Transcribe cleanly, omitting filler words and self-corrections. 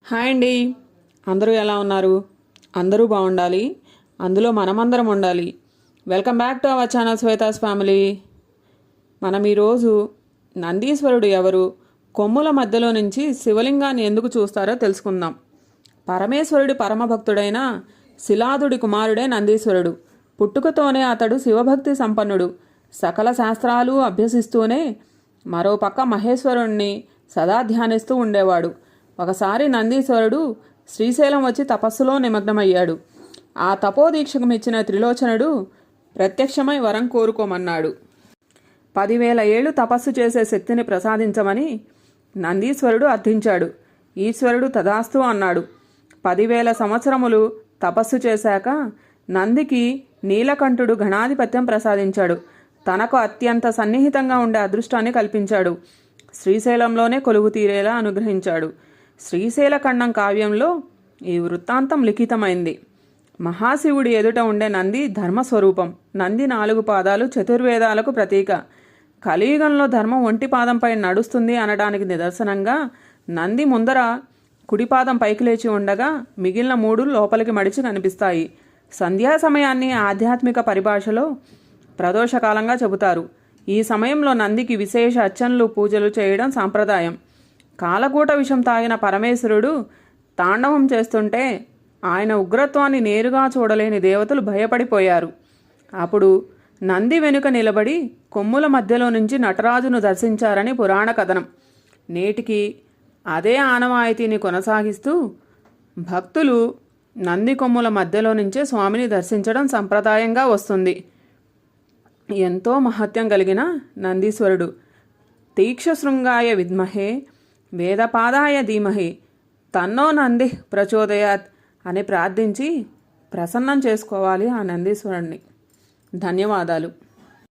Hi అండి. అందరూ ఎలా ఉన్నారు? అందరూ బాగుండాలి, అందులో మనమందరం ఉండాలి. Welcome back to our channel Shweta's family. మనం ఈరోజు నందీశ్వరుడు ఎవరు, కొమ్ముల మధ్యలో నుంచి శివలింగాన్ని ఎందుకు చూస్తారో తెలుసుకుందాం. పరమేశ్వరుడి పరమభక్తుడైన శిలాదుడి కుమారుడే నందీశ్వరుడు. పుట్టుకతోనే అతడు శివభక్తి సంపన్నుడు. సకల శాస్త్రాలు అభ్యసిస్తూనే మరోపక్క మహేశ్వరుణ్ణి సదా ధ్యానిస్తూ ఉండేవాడు. ఒకసారి నందీశ్వరుడు శ్రీశైలం వచ్చి తపస్సులో నిమగ్నమయ్యాడు. ఆ తపోదీక్షకు మెచ్చిన త్రిలోచనుడు ప్రత్యక్షమై వరం కోరుకోమన్నాడు. 10,000 ఏళ్లు తపస్సు చేసే శక్తిని ప్రసాదించమని నందీశ్వరుడు అర్థించాడు. ఈశ్వరుడు తదాస్తు అన్నాడు. 10,000 సంవత్సరములు తపస్సు చేశాక నందికి నీలకంఠుడు గణాధిపత్యం ప్రసాదించాడు. తనకు అత్యంత సన్నిహితంగా ఉండే అదృష్టాన్ని కల్పించాడు. శ్రీశైలంలోనే కొలువు తీరేలా అనుగ్రహించాడు. శ్రీశైలఖండం కావ్యంలో ఈ వృత్తాంతం లిఖితమైంది. మహాశివుడి ఎదుట ఉండే నంది ధర్మస్వరూపం. నంది 4 పాదాలు చతుర్వేదాలకు ప్రతీక. కలియుగంలో ధర్మం ఒంటి పాదంపై నడుస్తుంది అనడానికి నిదర్శనంగా నంది ముందర కుడిపాదం పైకి లేచి ఉండగా మిగిలిన 3 లోపలికి మడిచి కనిపిస్తాయి. సంధ్యా సమయాన్ని ఆధ్యాత్మిక పరిభాషలో ప్రదోషకాలంగా చెబుతారు. ఈ సమయంలో నందికి విశేష అర్చనలు పూజలు చేయడం సాంప్రదాయం. కాలకూట విషం తాగిన పరమేశ్వరుడు తాండవం చేస్తుంటే ఆయన ఉగ్రత్వాన్ని నేరుగా చూడలేని దేవతలు భయపడిపోయారు. అప్పుడు నంది వెనుక నిలబడి కొమ్ముల మధ్యలో నుంచి నటరాజును దర్శించారని పురాణ కథనం. నేటికి అదే ఆనవాయితీని కొనసాగిస్తూ భక్తులు నంది కొమ్ముల మధ్యలో నుంచే స్వామిని దర్శించడం సంప్రదాయంగా వస్తుంది. ఎంతో మహత్యం కలిగిన నందీశ్వరుడు తీక్షశృంగాయ విద్మహే వేదపాదాయ ధీమహి తన్నో నంది ప్రచోదయాత్ అని ప్రార్థించి ప్రసన్నం చేసుకోవాలి ఆ నందీశ్వరుణ్ణి. ధన్యవాదాలు.